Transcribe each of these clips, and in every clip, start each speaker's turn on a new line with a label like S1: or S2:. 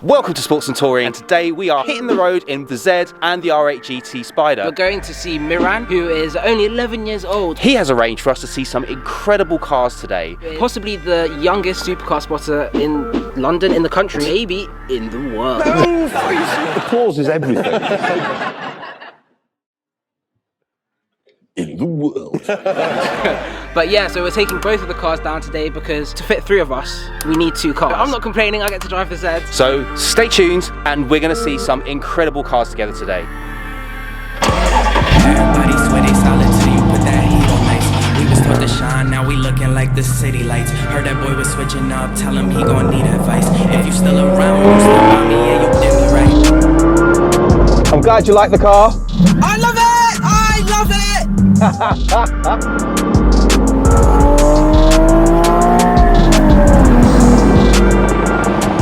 S1: Welcome to Sports and Touring, and today we are hitting the road in the Z and the R8 GT Spider.
S2: We're going to see Miran, who is only 11 years old.
S1: He has arranged for us to see some incredible cars today.
S2: Possibly the youngest supercar spotter in London, in the country, maybe in the world.
S3: Applause is everything. In the world.
S2: But yeah, so we're taking both of the cars down today because to fit 3 of us, we need 2 cars. I'm not complaining, I get to drive the Z.
S1: So stay tuned and we're going to see some incredible cars together today.
S4: Everybody swear they solid till you put that heat on nice. We was taught to shine, now we looking like the city lights. Heard that boy was switching up, tell him he gon' need advice. If you still around, you still by me, yeah, you did me right.
S3: I'm glad you like the car.
S4: I love it! I love it!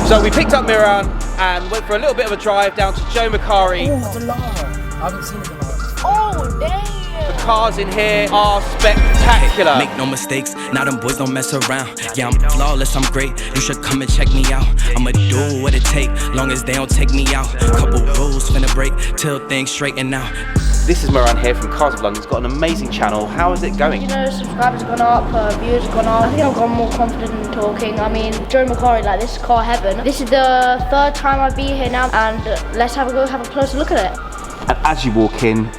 S1: So we picked up Miran and went for a little bit of a drive down to Joe Macari.
S2: Oh, Delara. I haven't seen it Delara.
S5: Oh, damn!
S1: The cars in here are spectacular.
S4: Make no mistakes, now them boys don't mess around. Yeah, I'm flawless, I'm great, you should come and check me out. I'ma do what it take, long as they don't take me out. Couple rules finna break, till things straighten out.
S1: This is Miran here from Cars of London. It's got an amazing channel. How is it going?
S5: You know, subscribers have gone up, viewers have gone up. I think I've got more confident in talking. I mean, Joe Macari, like, this is car heaven. This is the 3rd time I've been here now, and let's have a closer look at it.
S1: And as you walk in,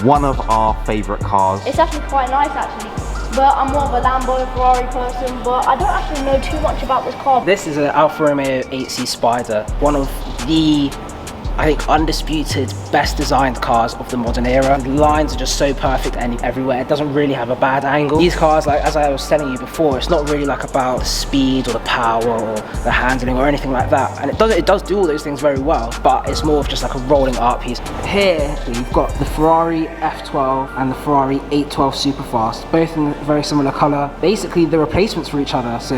S1: one of our favourite cars.
S5: It's actually quite nice, actually. But I'm more of a Lambo Ferrari person, but I don't actually know too much about this car.
S2: This is an Alfa Romeo 8C Spider, one of the, I think, undisputed best designed cars of the modern era. The lines are just so perfect everywhere. It doesn't really have a bad angle. These cars, like as I was telling you before, it's not really like about the speed or the power or the handling or anything like that. And it does do all those things very well, but it's more of just like a rolling art piece. Here we've got the Ferrari F12 and the Ferrari 812 Superfast, both in a very similar color. Basically the replacements for each other. So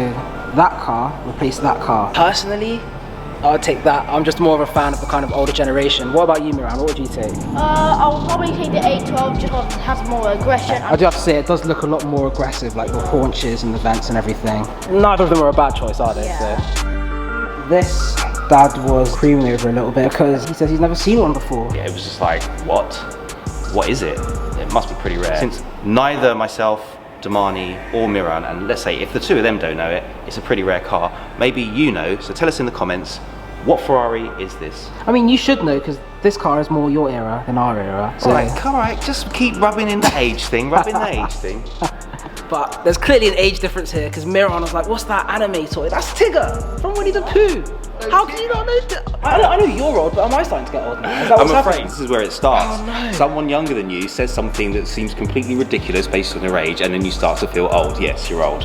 S2: that car replaced that car. Personally, I would take that. I'm just more of a fan of the kind of older generation. What about you, Miran? What would you take?
S5: I would probably take the 812 just because it has more aggression.
S2: I do have to say, it does look a lot more aggressive, like the haunches and the vents and everything. Neither of them are a bad choice, are they?
S5: Yeah.
S2: So. This dad was creaming over a little bit because he says he's never seen one before.
S1: Yeah, it was just like, what? What is it? It must be pretty rare. Since neither myself, Damani or Miran, and let's say if the 2 of them don't know it, it's a pretty rare car. Maybe you know, so tell us in the comments, what Ferrari is this?
S2: I mean, you should know because this car is more your era than our era. So.
S1: Alright, just keep rubbing in the age thing,
S2: But there's clearly an age difference here because Miran was like, what's that anime toy? That's Tigger from Winnie the Pooh. How can you not know that? I know you're old, but am I starting to get old now? Is that what's
S1: I'm afraid
S2: happening?
S1: this is where it starts.
S2: Oh, no.
S1: Someone younger than you says something that seems completely ridiculous based on your age, and then you start to feel old. Yes, you're old.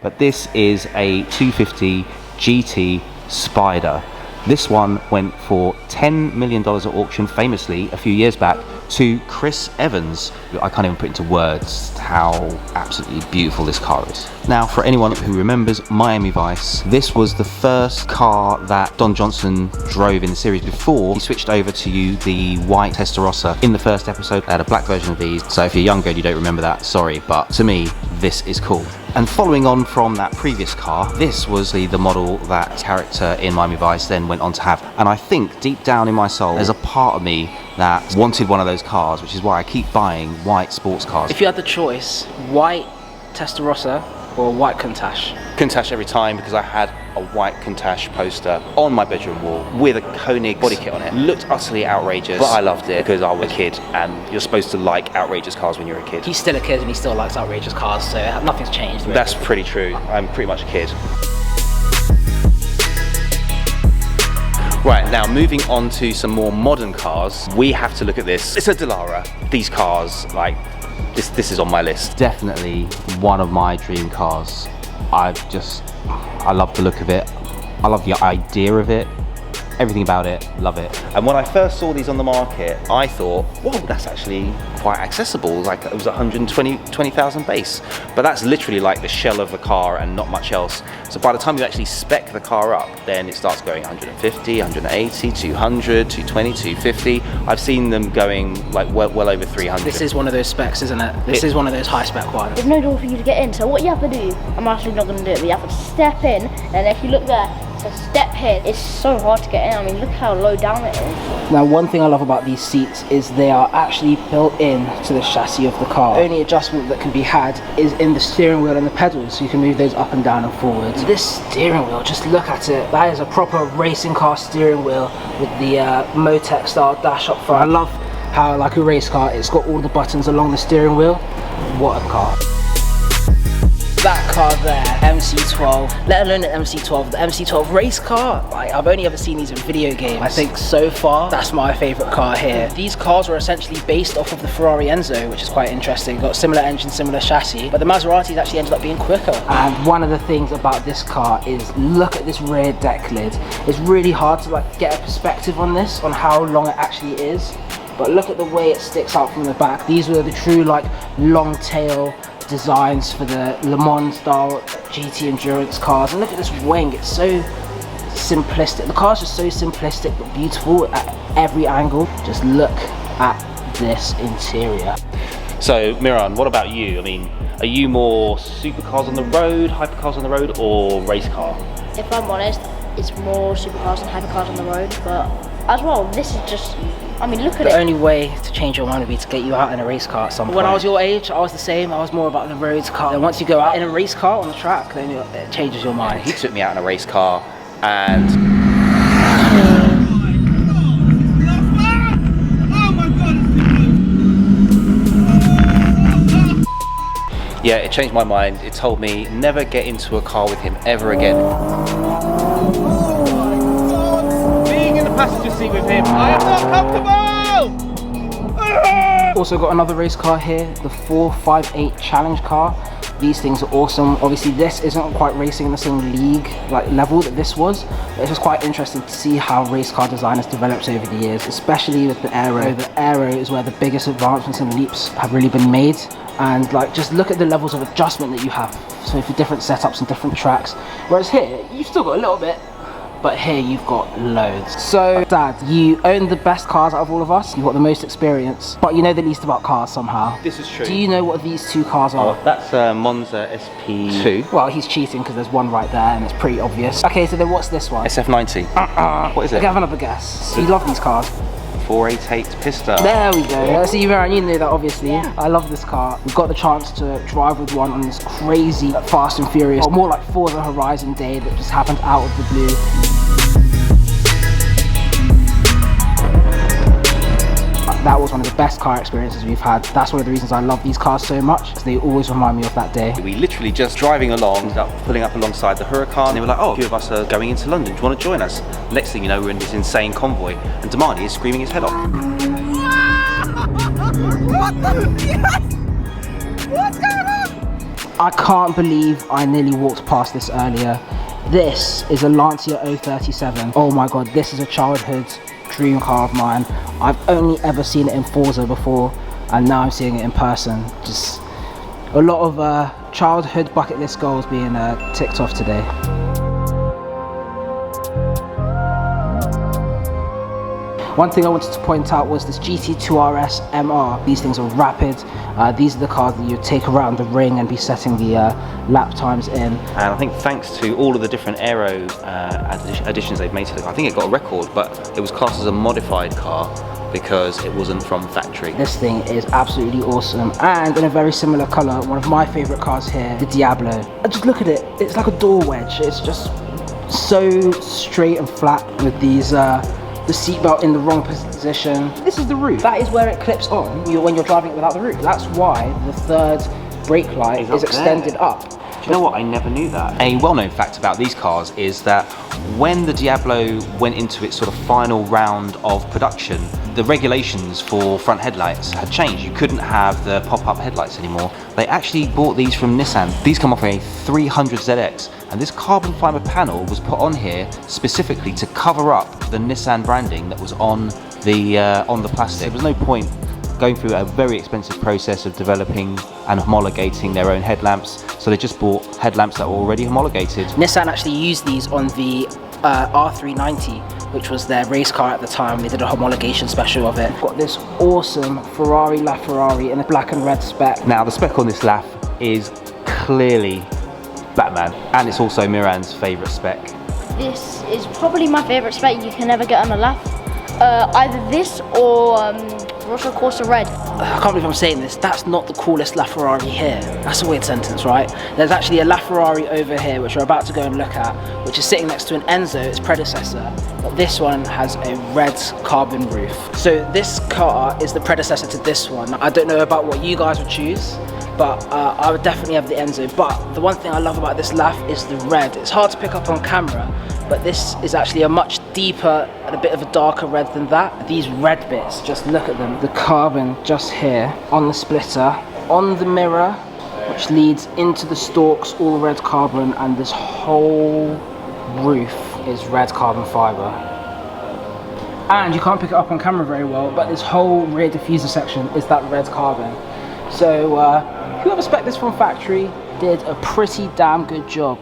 S1: But this is a 250 GT Spider. This one went for $10 million at auction, famously a few years back, to Chris Evans. I can't even put into words how absolutely beautiful this car is. Now, for anyone who remembers Miami Vice, this was the first car that Don Johnson drove in the series before he switched over to the white Testarossa in the first episode. They had a black version of these, so if you're younger and you don't remember that, sorry, but to me, this is cool. And following on from that previous car, this was the model that character in Miami Vice then went on to have. And I think deep down in my soul, there's a part of me that wanted one of those cars, which is why I keep buying white sports cars.
S2: If you had the choice, white Testarossa or white Countach?
S1: Countach every time, because I had a white Countach poster on my bedroom wall with a Koenig body kit on it. Looked utterly outrageous, but I loved it because I was a kid, and you're supposed to like outrageous cars when you're a kid.
S2: He's still a kid and he still likes outrageous cars, so nothing's changed. Really.
S1: That's pretty true. I'm pretty much a kid. Right, now moving on to some more modern cars, we have to look at this. It's a Delara. These cars, like, this is on my list.
S6: Definitely one of my dream cars. I love the look of it. I love the idea of it. Everything about it, love it.
S1: And when I first saw these on the market, I thought, whoa, that's actually quite accessible. Like, it was 120,000 base. But that's literally like the shell of the car and not much else. So by the time you actually spec the car up, then it starts going 150, 180, 200, 220, 250. I've seen them going like well over 300.
S2: This is one of those specs, isn't it? This is one of those high spec ones.
S5: There's no door for you to get in, so what you have to do, I'm actually not going to do it, but you have to step in, and if you look there, the step here is so hard to get in. I mean, look how low down it is.
S2: Now, one thing I love about these seats is they are actually built in to the chassis of the car. The only adjustment that can be had is in the steering wheel and the pedals, so you can move those up and down and forwards. This steering wheel, just look at it. That is a proper racing car steering wheel with the Motec style dash up front. I love how, like a race car, it's got all the buttons along the steering wheel. What a car. That car there, MC12, let alone the MC12, the MC12 race car, like, I've only ever seen these in video games. I think so far, that's my favourite car here. These cars were essentially based off of the Ferrari Enzo, which is quite interesting. Got similar engine, similar chassis, but the Maseratis actually ended up being quicker. And one of the things about this car is, look at this rear deck lid. It's really hard to like get a perspective on this, on how long it actually is. But look at the way it sticks out from the back. These were the true like long tail designs for the Le Mans style GT endurance cars. And look at this wing, it's so simplistic. The car's just so simplistic but beautiful at every angle. Just look at this interior.
S1: So Miran, what about you? I mean, are you more supercars on the road, hypercars on the road, or race car?
S5: If I'm honest, it's more supercars and hypercars on the road, but as well, this is just, I mean, look at it.
S2: The only way to change your mind would be to get you out in a race car at some point. When I was your age, I was the same. I was more about the roads car. Then once you go out in a race car on the track, then it changes your mind.
S1: He took me out in a race car and yeah, it changed my mind. It told me never get into a car with him ever again.
S7: Being in the passenger seat with him, I am not comfortable!
S2: Also got another race car here, the 458 Challenge car. These things are awesome. Obviously this isn't quite racing in the same league like level that this was, but it's just quite interesting to see how race car design has developed over the years, especially with the aero. The aero is where the biggest advancements and leaps have really been made. And like, just look at the levels of adjustment that you have. So for different setups and different tracks. Whereas here, you've still got a little bit, but here you've got loads. So Dad, you own the best cars out of all of us. You've got the most experience, but you know the least about cars somehow.
S1: This is true.
S2: Do you know what these two cars are?
S1: Oh, that's Monza SP2.
S2: Well, he's cheating because there's one right there and it's pretty obvious. Okay, so then what's this one?
S1: SF90. What is it?
S2: Okay, have another guess. You love these cars.
S1: 488 Pista.
S2: There we go. See, Miran, you knew that obviously. Yeah. I love this car. We got the chance to drive with one on this crazy Fast and Furious, or more like Forza Horizon day that just happened out of the blue. That was one of the best car experiences we've had. That's one of the reasons I love these cars so much, because they always remind me of that day.
S1: We literally just driving along, pulling up alongside the Huracan, and they were like, oh, a few of us are going into London, do you want to join us? Next thing you know, we're in this insane convoy, and Damani is screaming his head off.
S7: What the? Yes! What's going on?
S2: I can't believe I nearly walked past this earlier. This is a Lancia 037. Oh my god, this is a childhood dream car of mine. I've only ever seen it in Forza before, and now I'm seeing it in person. Just a lot of childhood bucket list goals being ticked off today. One thing I wanted to point out was this GT2 RS MR. These things are rapid. These are the cars that you take around the ring and be setting the lap times in.
S1: And I think thanks to all of the different aero additions they've made to the car, I think it got a record, but it was classed as a modified car because it wasn't from factory.
S2: This thing is absolutely awesome, and in a very similar colour, one of my favourite cars here, the Diablo. Just look at it, it's like a door wedge. It's just so straight and flat with these the seatbelt in the wrong position. This is the roof. That is where it clips on when you're driving it without the roof. That's why the third brake light is extended up.
S1: Do you know what? I never knew that. A well-known fact about these cars is that when the Diablo went into its sort of final round of production, the regulations for front headlights had changed. You couldn't have the pop-up headlights anymore. They actually bought these from Nissan. These come off a 300ZX, and this carbon fiber panel was put on here specifically to cover up the Nissan branding that was on the plastic. There was no point going through a very expensive process of developing and homologating their own headlamps, so they just bought headlamps that were already homologated.
S2: Nissan actually used these on the R390, which was their race car at the time. They did a homologation special of it. Got this awesome Ferrari LaFerrari in a black and red spec.
S1: Now the spec on this LaF is clearly Batman, and it's also Miran's favourite spec.
S5: this is probably my favourite spec you can ever get on a LAF. Either this or Rosso Corsa Red.
S2: I can't believe I'm saying this, that's not the coolest LaFerrari here. That's a weird sentence, right? There's actually a LaFerrari over here, which we're about to go and look at, which is sitting next to an Enzo, its predecessor, but this one has a red carbon roof. So this car is the predecessor to this one. I don't know about what you guys would choose, but I would definitely have the Enzo. But the one thing I love about this LAF is the red. It's hard to pick up on camera, but this is actually a much deeper and a bit of a darker red than that. These red bits, just look at them. The carbon just here on the splitter, on the mirror, which leads into the stalks, all red carbon, and this whole roof is red carbon fibre. And you can't pick it up on camera very well, but this whole rear diffuser section is that red carbon. So whoever spec'd this from factory did a pretty damn good job.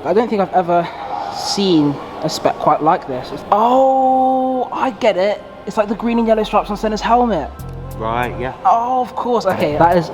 S2: I don't think I've ever seen a spec quite like this. Oh, I get it. It's like the green and yellow stripes on Senna's helmet.
S1: Right, yeah.
S2: Oh, of course. Okay, that is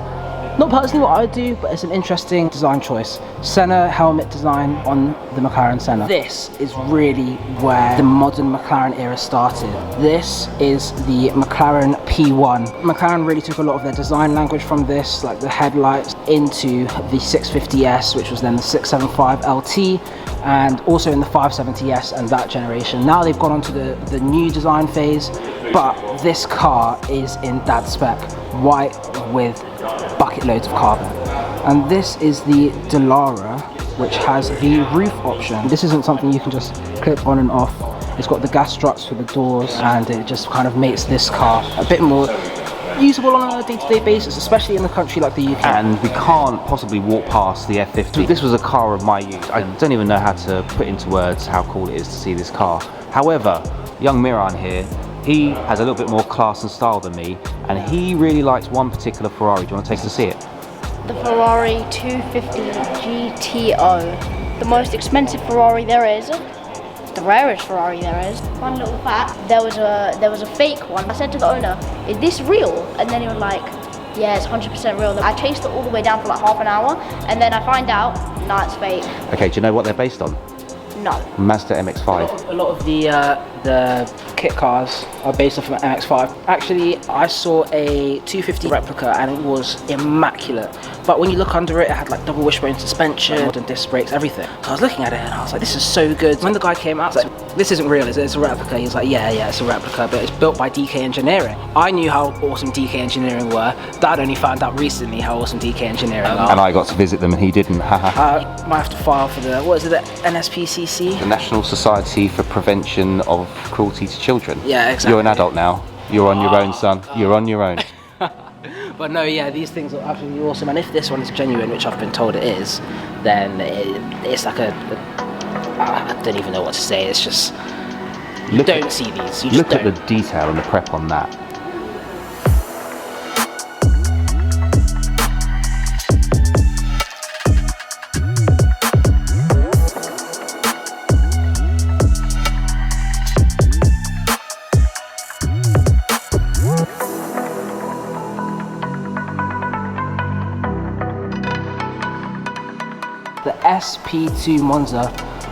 S2: not personally what I do, but it's an interesting design choice. Senna helmet design on the McLaren Senna. This is really where the modern McLaren era started. This is the McLaren P1. McLaren really took a lot of their design language from this, like the headlights, into the 650S, which was then the 675 LT, and also in the 570S and that generation. Now they've gone on to the new design phase, but this car is in dad spec, white with bucket loads of carbon. And this is the Dallara, which has the roof option. This isn't something you can just clip on and off. It's got the gas struts for the doors, and it just kind of makes this car a bit more usable on a day-to-day basis, especially in a country like the UK.
S6: And we can't possibly walk past the F50. This was a car of my youth. I don't even know how to put into words how cool it is to see this car. However, young Miran here, he has a little bit more class and style than me, and he really likes one particular Ferrari. Do you want to take us to see it?
S5: The Ferrari 250 GTO. The most expensive Ferrari there is. The rarest Ferrari there is. Fun little fact, there was a fake one. I said to the owner, "Is this real?" And then he was like, "Yeah, it's 100% real." I chased it all the way down for like half an hour, and then I find out, nah, it's fake.
S6: Okay, do you know what they're based on?
S5: No.
S6: Mazda MX-5.
S2: A lot of the kit cars are based off of an MX-5. Actually, I saw a 250 replica and it was immaculate. But when you look under it, it had like double wishbone suspension, modern disc brakes, everything. So I was looking at it and I was like, this is so good. When the guy came out, I was like, this isn't real, is it? It's a replica. He was like, yeah, it's a replica, but it's built by DK Engineering. I knew how awesome DK Engineering were. Dad only found out recently how awesome DK Engineering are.
S6: And I got to visit them and he didn't.
S2: Might have to file for the, what is it, the NSPCC?
S6: The National Society for Prevention of Cruelty to Children.
S2: Yeah, exactly.
S6: You're an adult now. You're on your own, son. You're on your own.
S2: But no, yeah, these things are absolutely awesome. And if this one is genuine, which I've been told it is, then it's like I don't even know what to say. It's just, you don't see these. You just
S6: Look
S2: don't.
S6: at the detail and the prep on that.
S2: The SP2 Monza,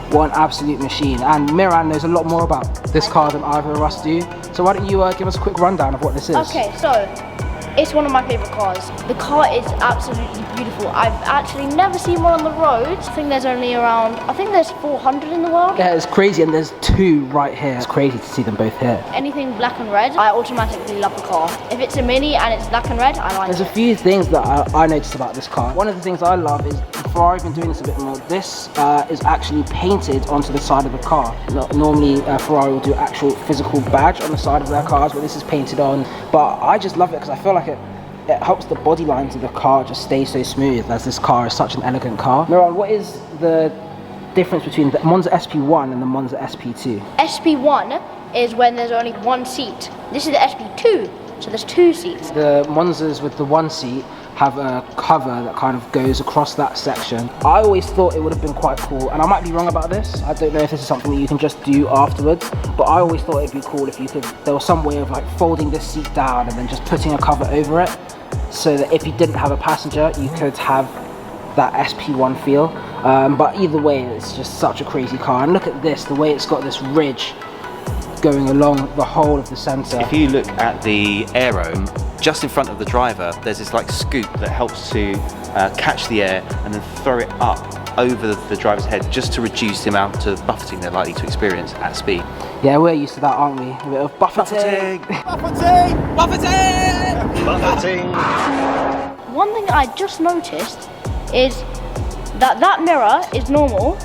S2: one absolute machine, and Miran knows a lot more about this car than either of us do. So why don't you give us a quick rundown of what this is?
S5: Okay, so it's one of my favourite cars. The car is absolutely beautiful. I've actually never seen one on the road. I think there's only around, I think there's 400 in the world.
S2: Yeah, it's crazy, and there's two right here. It's crazy to see them both here.
S5: Anything black and red, I automatically love the car. If it's a Mini and it's black and red, I like
S2: There's
S5: it.
S2: a few things that I noticed about this car. One of the things I love is Ferrari have been doing this a bit more. This is actually painted onto the side of the car. Normally Ferrari will do actual physical badge on the side of their cars, but this is painted on. But I just love it because I feel like it helps the body lines of the car just stay so smooth, as this car is such an elegant car. Miran, what is the difference between the Monza SP1 and the Monza SP2?
S5: SP1 is when there's only one seat. This is the SP2, so there's two seats.
S2: The Monzas with the one seat have a cover that kind of goes across that section. I always thought it would have been quite cool, and I might be wrong about this. I don't know if this is something that you can just do afterwards, but I always thought it'd be cool if you could, there was some way of like folding this seat down and then just putting a cover over it, so that if you didn't have a passenger, you could have that SP1 feel. But either way, it's just such a crazy car. And look at this, the way it's got this ridge going along the whole of the centre.
S1: If you look at the aero, just in front of the driver, there's this like scoop that helps to catch the air and then throw it up over the driver's head, just to reduce the amount of buffeting they're likely to experience at speed.
S2: Yeah, we're used to that, aren't we? A bit of buffeting.
S5: One thing I just noticed is that that mirror is normal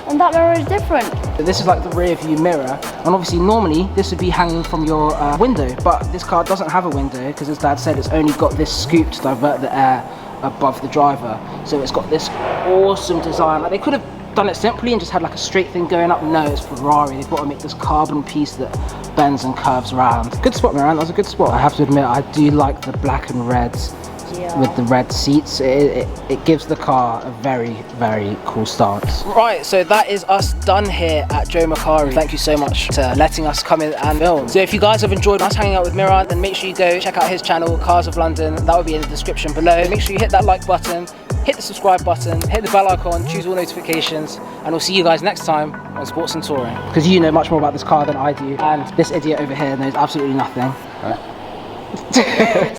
S5: and that mirror is different.
S2: This is like the rear view mirror, and obviously normally this would be hanging from your window, but this car doesn't have a window because, as Dad said, it's only got this scoop to divert the air above the driver. So it's got this awesome design. Like, they could have done it simply and just had like a straight thing going up. No, it's Ferrari. They've got to make this carbon piece that bends and curves around. Good spot, Miran. That was a good spot. I have to admit, I do like the black and reds. With the red seats, it gives the car a very, very cool stance. Right, so that is us done here at Joe Macari. Thank you so much to letting us come in and film. So if you guys have enjoyed us hanging out with Miran, then make sure you go check out his channel, Cars of London. That will be in the description below. Make sure you hit that like button, hit the subscribe button, hit the bell icon, choose all notifications, and we'll see you guys next time on Sports and Touring. Because you know much more about this car than I do, and this idiot over here knows absolutely nothing.